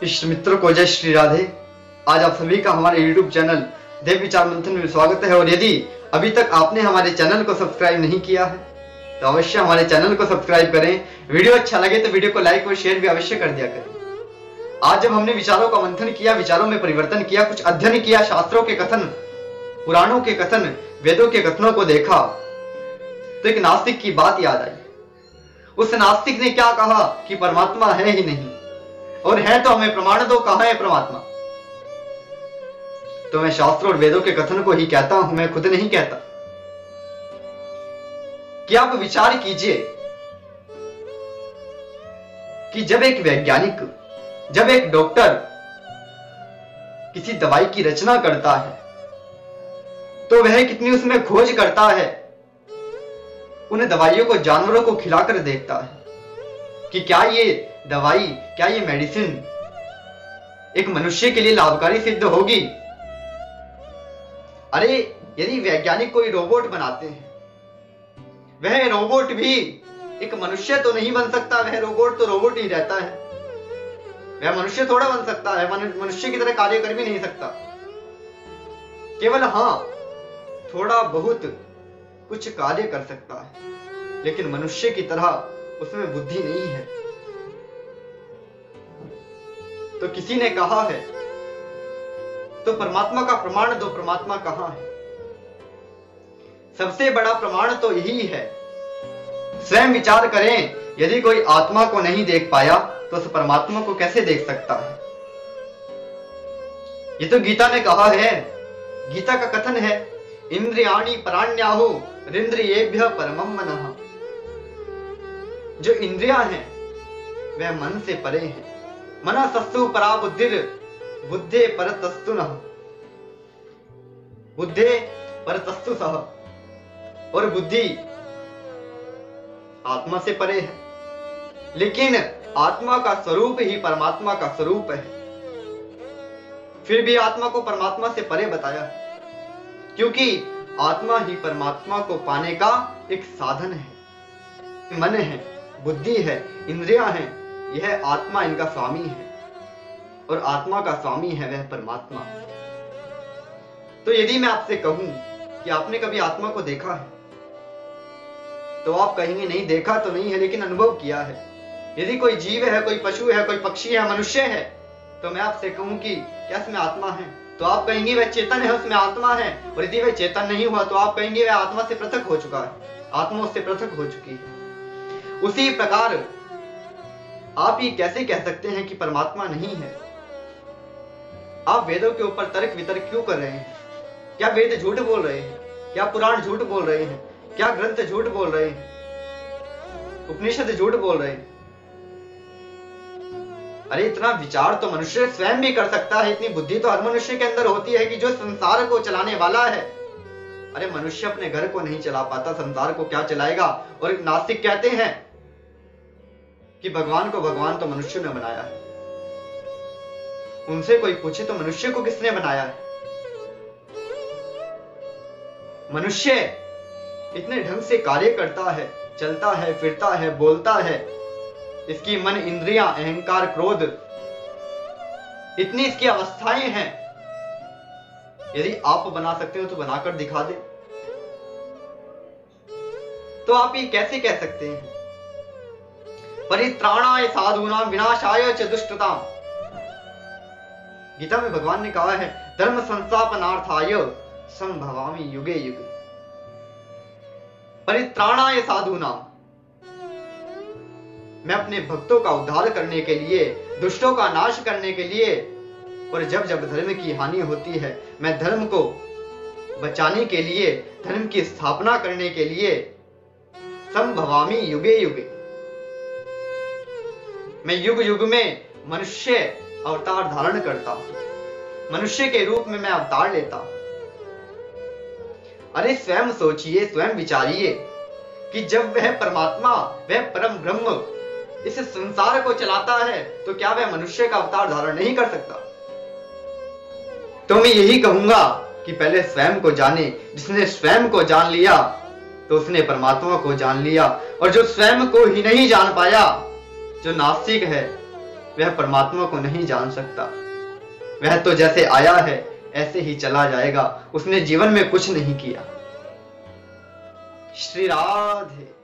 इष्ट मित्रों को जय श्री राधे। आज आप सभी का हमारे YouTube चैनल देव विचार मंथन में स्वागत है। और यदि अभी तक आपने हमारे चैनल को सब्सक्राइब नहीं किया है तो अवश्य हमारे चैनल को सब्सक्राइब करें। वीडियो अच्छा लगे तो वीडियो को लाइक और शेयर भी अवश्य कर दिया करें। आज जब हमने विचारों का मंथन किया, विचारों में परिवर्तन किया, कुछ अध्ययन किया, शास्त्रों के कथन, पुराणों के कथन, वेदों के कथनों को देखा तो एक नास्तिक की बात याद आई। उस नास्तिक ने क्या कहा कि परमात्मा है ही नहीं, और है तो हमें प्रमाण दो, कहां है परमात्मा। तो मैं शास्त्रों और वेदों के कथन को ही कहता हूं, मैं खुद नहीं कहता। कि आप विचार कीजिए कि जब एक वैज्ञानिक, जब एक डॉक्टर किसी दवाई की रचना करता है तो वह कितनी उसमें खोज करता है। उन दवाइयों को जानवरों को खिलाकर देखता है कि क्या ये दवाई, क्या ये मेडिसिन एक मनुष्य के लिए लाभकारी सिद्ध होगी। अरे यदि वैज्ञानिक कोई रोबोट बनाते हैं, वह रोबोट भी एक मनुष्य तो नहीं बन सकता। वह रोबोट तो रोबोट ही रहता है, वह मनुष्य थोड़ा बन सकता है, मनुष्य की तरह कार्य कर भी नहीं सकता। केवल हां, थोड़ा बहुत कुछ कार्य कर सकता है, लेकिन मनुष्य की तरह उसमें बुद्धि नहीं है। तो किसी ने कहा है तो परमात्मा का प्रमाण दो, परमात्मा कहां है। सबसे बड़ा प्रमाण तो यही है। स्वयं विचार करें, यदि कोई आत्मा को नहीं देख पाया तो उस परमात्मा को कैसे देख सकता है। ये तो गीता ने कहा है, गीता का कथन है, इंद्रियाणि पराण्याहु रिंद्रियेभ्यः परमं मनः। जो इंद्रियां हैं वह मन से परे हैं। मनसस्तु परा बुद्धिर बुद्धे परतस्तु नः, बुद्धे परतस्तु सः। और बुद्धि आत्मा से परे है, लेकिन आत्मा का स्वरूप ही परमात्मा का स्वरूप है। फिर भी आत्मा को परमात्मा से परे बताया, क्योंकि आत्मा ही परमात्मा को पाने का एक साधन है। मन है, बुद्धि है, इंद्रियां हैं, यह आत्मा इनका स्वामी है, और आत्मा का स्वामी है वह परमात्मा। तो यदि मैं आपसे कहूं कि आपने कभी आत्मा को देखा है तो आप कहेंगे नहीं, देखा तो नहीं है लेकिन अनुभव किया है। यदि कोई जीव है, कोई पशु है, कोई पक्षी है, मनुष्य है, तो मैं आपसे कहूं कि क्या उसमें आत्मा है, तो आप कहेंगे वह चेतन है, उसमें आत्मा है। और यदि वह चेतन नहीं हुआ तो आप कहेंगे वह आत्मा से पृथक हो चुका है, आत्मा उससे पृथक हो चुकी है। उसी प्रकार आप ये कैसे कह सकते हैं कि परमात्मा नहीं है। आप वेदों के ऊपर तर्क वितर्क क्यों कर रहे हैं। क्या वेद झूठ बोल रहे हैं, क्या पुराण झूठ बोल रहे हैं, क्या ग्रंथ झूठ बोल रहे हैं, उपनिषद झूठ बोल रहे हैं। अरे इतना विचार तो मनुष्य स्वयं भी कर सकता है, इतनी बुद्धि तो हर मनुष्य के अंदर होती है कि जो संसार को चलाने वाला है। अरे मनुष्य अपने घर को नहीं चला पाता, संसार को क्या चलाएगा। और नास्तिक कहते हैं कि भगवान को भगवान तो मनुष्य ने बनाया है। उनसे कोई पूछे तो मनुष्य को किसने बनाया है। मनुष्य इतने ढंग से कार्य करता है, चलता है, फिरता है, बोलता है, इसकी मन, इंद्रियां, अहंकार, क्रोध, इतनी इसकी अवस्थाएं हैं। यदि आप बना सकते हो तो बनाकर दिखा दे। तो आप ये कैसे कह सकते हैं परित्राणाय साधूनां विनाशाय च दुष्टताम्। गीता में भगवान ने कहा है, धर्म संस्थापनार्थाय संभवामि युगे युगे। परित्राणाय साधूनां, मैं अपने भक्तों का उद्धार करने के लिए, दुष्टों का नाश करने के लिए, और जब जब धर्म की हानि होती है मैं धर्म को बचाने के लिए, धर्म की स्थापना करने के लिए संभवामि युगे युगे, मैं युग युग में मनुष्य अवतार धारण करता हूं, मनुष्य के रूप में मैं अवतार लेता हूं। अरे स्वयं सोचिए, स्वयं विचारिए कि जब वह परमात्मा, वह परम ब्रह्म इस संसार को चलाता है तो क्या वह मनुष्य का अवतार धारण नहीं कर सकता। तो मैं यही कहूंगा कि पहले स्वयं को जाने। जिसने स्वयं को जान लिया तो उसने परमात्मा को जान लिया, और जो स्वयं को ही नहीं जान पाया, जो नास्तिक है, वह परमात्मा को नहीं जान सकता। वह तो जैसे आया है ऐसे ही चला जाएगा, उसने जीवन में कुछ नहीं किया। श्री राधे।